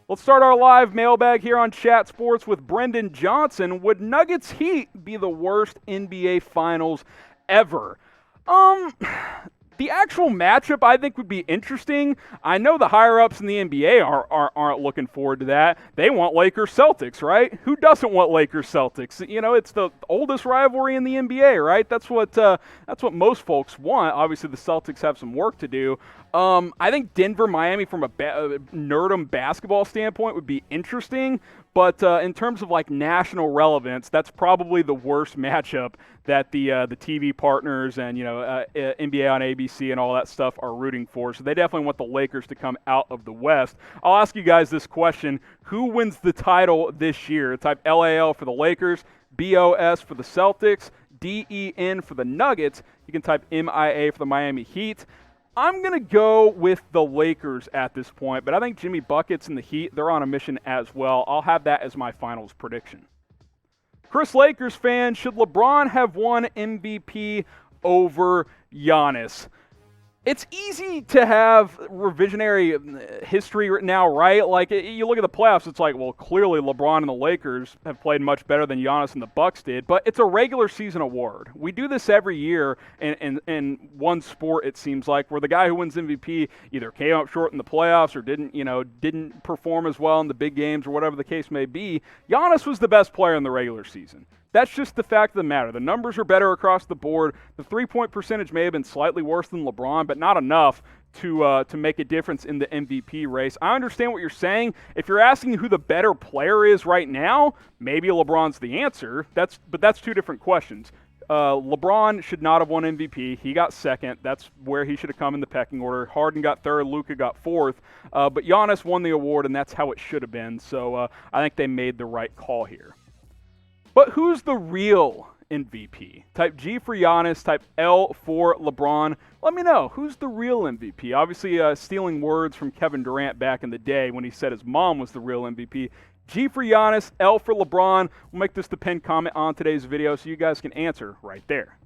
Let's start our live mailbag here on Chat Sports with Brendan Johnson. Would Nuggets Heat be the worst NBA Finals ever? The actual matchup I think would be interesting. I know the higher-ups in the NBA aren't looking forward to that. They want Lakers-Celtics, right? Who doesn't want Lakers-Celtics? You know, it's the oldest rivalry in the NBA, right? That's what most folks want. Obviously, the Celtics have some work to do. I think Denver-Miami from a nerdum basketball standpoint would be interesting, but in terms of like national relevance, that's probably the worst matchup that the TV partners and NBA on ABC and all that stuff are rooting for. So they definitely want the Lakers to come out of the West. I'll ask you guys this question: who wins the title this year? Type LAL for the Lakers, BOS for the Celtics, DEN for the Nuggets. You can type MIA for the Miami Heat. I'm going to go with the Lakers at this point, but I think Jimmy Buckets and the Heat, they're on a mission as well. I'll have that as my finals prediction. Chris, Lakers fan, should LeBron have won MVP over Giannis? It's easy to have revisionary history now, right? Like, you look at the playoffs, it's like, well, clearly LeBron and the Lakers have played much better than Giannis and the Bucks did, but it's a regular season award. We do this every year in one sport, it seems like, where the guy who wins MVP either came up short in the playoffs or didn't perform as well in the big games or whatever the case may be. Giannis was the best player in the regular season. That's just the fact of the matter. The numbers are better across the board. The three-point percentage may have been slightly worse than LeBron, but not enough to make a difference in the MVP race. I understand what you're saying. If you're asking who the better player is right now, maybe LeBron's the answer. But that's two different questions. LeBron should not have won MVP. He got second. That's where he should have come in the pecking order. Harden got third. Luka got fourth. But Giannis won the award, and that's how it should have been. So I think they made the right call here. But who's the real MVP? Type G for Giannis, type L for LeBron. Let me know, who's the real MVP? Obviously, stealing words from Kevin Durant back in the day when he said his mom was the real MVP. G for Giannis, L for LeBron. We'll make this the pinned comment on today's video so you guys can answer right there.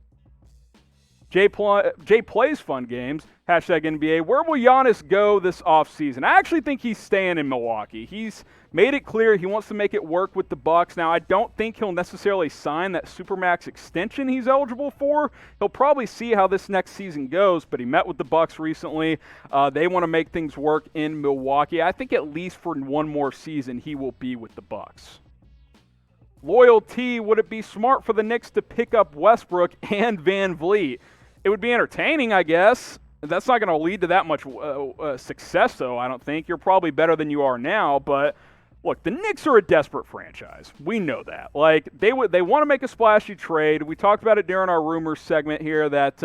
Jay plays fun games. Hashtag NBA. Where will Giannis go this offseason? I actually think he's staying in Milwaukee. He's made it clear he wants to make it work with the Bucks. Now, I don't think he'll necessarily sign that Supermax extension he's eligible for. He'll probably see how this next season goes, but he met with the Bucks recently. They want to make things work in Milwaukee. I think at least for one more season he will be with the Bucks. Loyalty, would it be smart for the Knicks to pick up Westbrook and VanVleet? It would be entertaining, I guess. That's not going to lead to that much success, though, I don't think. You're probably better than you are now, but look, the Knicks are a desperate franchise. We know that. Like, they want to make a splashy trade. We talked about it during our rumors segment here that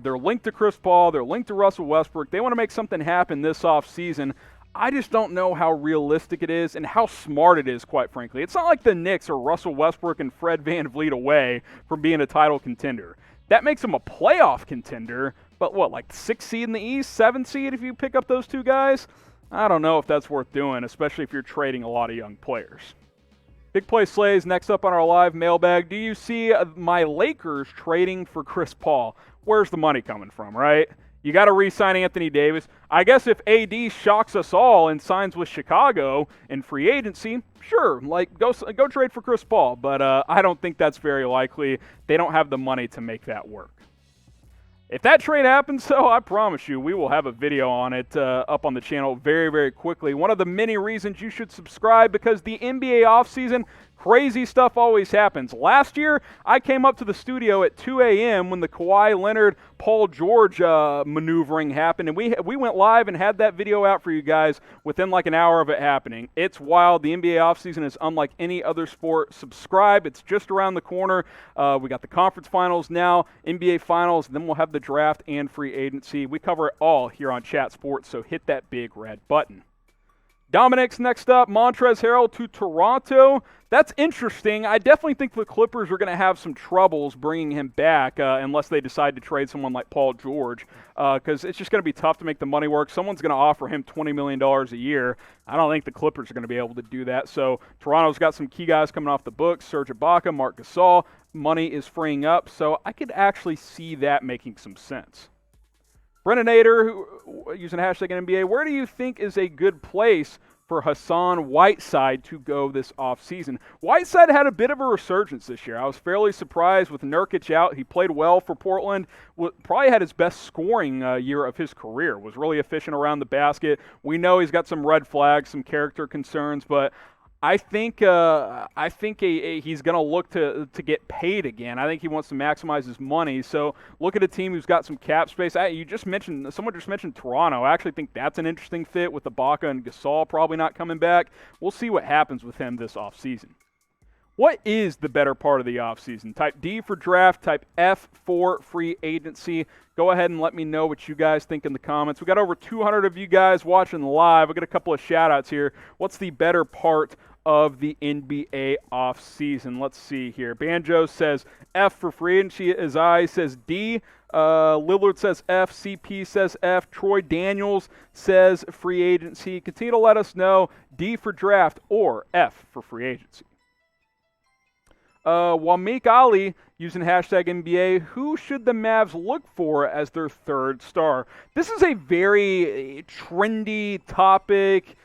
they're linked to Chris Paul, they're linked to Russell Westbrook. They want to make something happen this offseason. I just don't know how realistic it is and how smart it is, quite frankly. It's not like the Knicks are Russell Westbrook and Fred VanVleet away from being a title contender. That makes them a playoff contender, but what, like 6th seed in the East, 7th seed if you pick up those two guys? I don't know if that's worth doing, especially if you're trading a lot of young players. Big Play Slays next up on our live mailbag. Do you see my Lakers trading for Chris Paul? Where's the money coming from, right? You got to re-sign Anthony Davis. I guess if AD shocks us all and signs with Chicago in free agency, sure, like go trade for Chris Paul. But I don't think that's very likely. They don't have the money to make that work. If that trade happens, though, I promise you, we will have a video on it up on the channel very, very quickly. One of the many reasons you should subscribe, because the NBA offseason, crazy stuff always happens. Last year, I came up to the studio at 2 a.m. when the Kawhi Leonard, Paul George maneuvering happened, and we went live and had that video out for you guys within like an hour of it happening. It's wild. The NBA offseason is unlike any other sport. Subscribe. It's just around the corner. We got the conference finals now, NBA finals, then we'll have the draft and free agency. We cover it all here on Chat Sports, so hit that big red button. Dominic's next up, Montrezl Harrell to Toronto. That's interesting. I definitely think the Clippers are going to have some troubles bringing him back unless they decide to trade someone like Paul George, because it's just going to be tough to make the money work. Someone's going to offer him $20 million a year. I don't think the Clippers are going to be able to do that. So Toronto's got some key guys coming off the books, Serge Ibaka, Marc Gasol. Money is freeing up, so I could actually see that making some sense. Brennan Nader, using hashtag NBA, where do you think is a good place for for Hassan Whiteside to go this offseason. Whiteside had a bit of a resurgence this year. I was fairly surprised with Nurkic out. He played well for Portland. Probably had his best scoring year of his career. Was really efficient around the basket. We know he's got some red flags, some character concerns, but I think he's going to look to get paid again. I think he wants to maximize his money. So look at a team who's got some cap space. Someone just mentioned Toronto. I actually think that's an interesting fit with Ibaka and Gasol probably not coming back. We'll see what happens with him this offseason. What is the better part of the offseason? Type D for draft, type F for free agency. Go ahead and let me know what you guys think in the comments. We got over 200 of you guys watching live. I got a couple of shout-outs here. What's the better part of the NBA offseason? Let's see here. Banjo says F for free agency. Azai says D. Lillard says F. CP says F. Troy Daniels says free agency. Continue to let us know D for draft or F for free agency. Wamik Ali using hashtag NBA, who should the Mavs look for as their third star? This is a very trendy topic,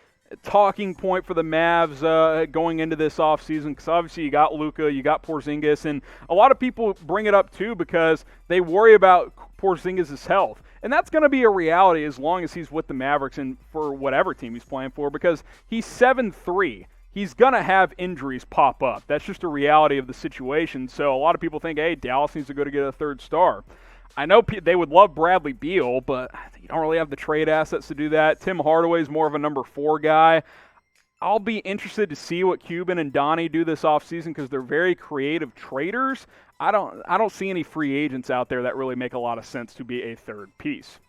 talking point for the Mavs going into this offseason, because obviously you got Luka, you got Porzingis, and a lot of people bring it up too because they worry about Porzingis' health. And that's going to be a reality as long as he's with the Mavericks and for whatever team he's playing for, because he's 7'3". He's going to have injuries pop up. That's just a reality of the situation. So a lot of people think, hey, Dallas needs to go to get a third star. I know they would love Bradley Beal, but you don't really have the trade assets to do that. Tim Hardaway is more of a number 4 guy. I'll be interested to see what Cuban and Donnie do this offseason because they're very creative traders. I don't see any free agents out there that really make a lot of sense to be a third piece.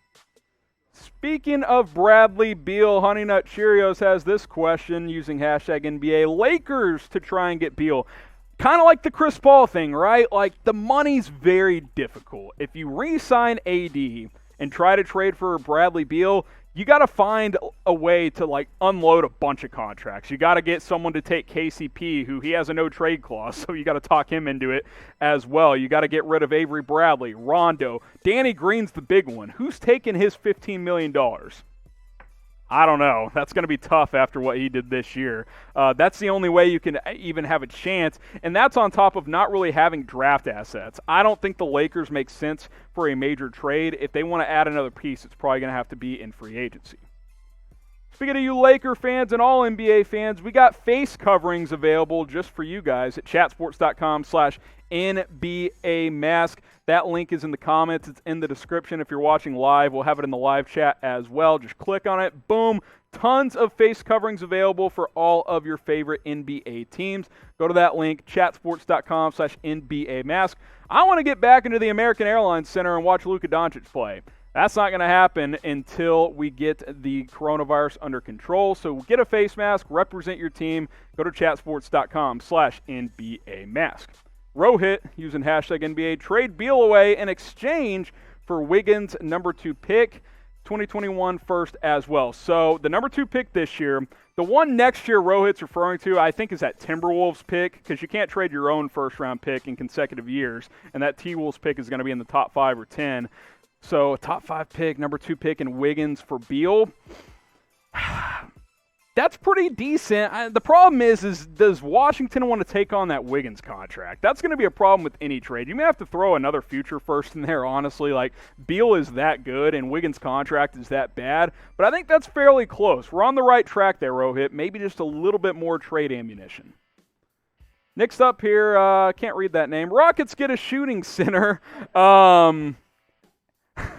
Speaking of Bradley Beal, Honey Nut Cheerios has this question using hashtag NBA. Lakers to try and get Beal. Kind of like the Chris Paul thing, right? Like, the money's very difficult. If you re-sign AD and try to trade for Bradley Beal, you got to find a way to, like, unload a bunch of contracts. You got to get someone to take KCP, who he has a no-trade clause, so you got to talk him into it as well. You got to get rid of Avery Bradley, Rondo. Danny Green's the big one. Who's taking his $15 million? I don't know. That's going to be tough after what he did this year. That's the only way you can even have a chance, and that's on top of not really having draft assets. I don't think the Lakers make sense for a major trade. If they want to add another piece, it's probably going to have to be in free agency. Speaking of you Laker fans and all NBA fans, we got face coverings available just for you guys at chatsports.com/NBA mask. That link is in the comments. It's in the description. If you're watching live, we'll have it in the live chat as well. Just click on it. Boom. Tons of face coverings available for all of your favorite NBA teams. Go to that link, chatsports.com/NBA mask. I want to get back into the American Airlines Center and watch Luka Doncic play. That's not going to happen until we get the coronavirus under control. So get a face mask, represent your team. Go to chatsports.com/NBA mask. Rohit, using hashtag NBA, trade Beal away in exchange for Wiggins' number 2 pick, 2021 first as well. So the number 2 pick this year, the one next year Rohit's referring to, I think, is that Timberwolves pick, because you can't trade your own first-round pick in consecutive years, and that T-Wolves pick is going to be in the top 5 or 10. So top 5 pick, number 2 pick, and Wiggins for Beal. That's pretty decent. The problem is does Washington want to take on that Wiggins contract? That's going to be a problem with any trade. You may have to throw another future first in there, honestly. Like, Beal is that good and Wiggins' contract is that bad. But I think that's fairly close. We're on the right track there, Rohit. Maybe just a little bit more trade ammunition. Next up here, can't read that name. Rockets get a shooting center.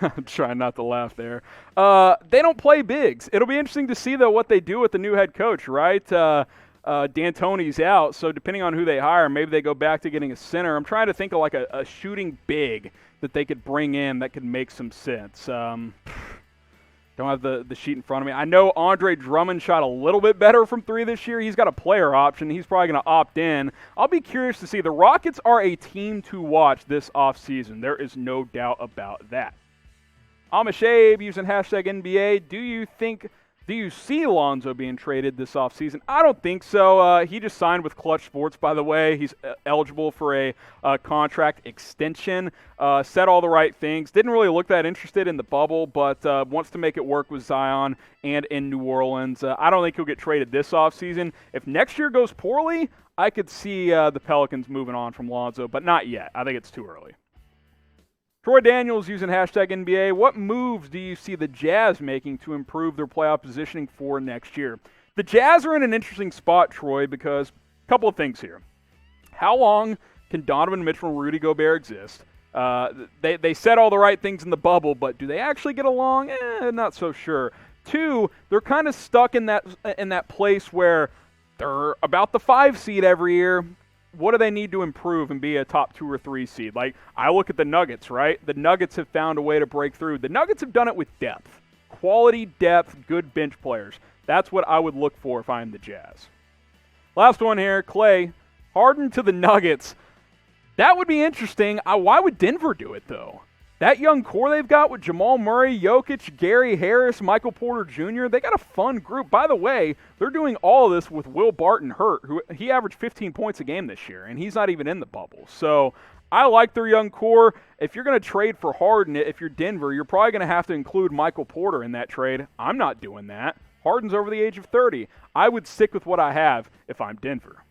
I'm trying not to laugh there. They don't play bigs. It'll be interesting to see, though, what they do with the new head coach, right? D'Antoni's out, so depending on who they hire, maybe they go back to getting a center. I'm trying to think of like a shooting big that they could bring in that could make some sense. Don't have the sheet in front of me. I know Andre Drummond shot a little bit better from 3 this year. He's got a player option. He's probably going to opt in. I'll be curious to see. The Rockets are a team to watch this offseason. There is no doubt about that. Amish Abe using hashtag NBA. Do you think Do you see Lonzo being traded this offseason? I don't think so. He just signed with Clutch Sports, by the way. He's eligible for a contract extension. Said all the right things. Didn't really look that interested in the bubble, but wants to make it work with Zion and in New Orleans. I don't think he'll get traded this offseason. If next year goes poorly, I could see the Pelicans moving on from Lonzo, but not yet. I think it's too early. Troy Daniels using hashtag NBA. What moves do you see the Jazz making to improve their playoff positioning for next year? The Jazz are in an interesting spot, Troy, because a couple of things here. How long can Donovan Mitchell and Rudy Gobert exist? They said all the right things in the bubble, but do they actually get along? Not so sure. Two, they're kind of stuck in that place where they're about the 5 seed every year. What do they need to improve and be a top 2 or 3 seed? Like, I look at the Nuggets, right? The Nuggets have found a way to break through. The Nuggets have done it with depth. Quality depth, good bench players. That's what I would look for if I'm the Jazz. Last one here, Clay. Harden to the Nuggets. That would be interesting. Why would Denver do it, though? That young core they've got with Jamal Murray, Jokic, Gary Harris, Michael Porter Jr., they got a fun group. By the way, they're doing all of this with Will Barton hurt, who he averaged 15 points a game this year, and he's not even in the bubble. So I like their young core. If you're going to trade for Harden, if you're Denver, you're probably going to have to include Michael Porter in that trade. I'm not doing that. Harden's over the age of 30. I would stick with what I have if I'm Denver.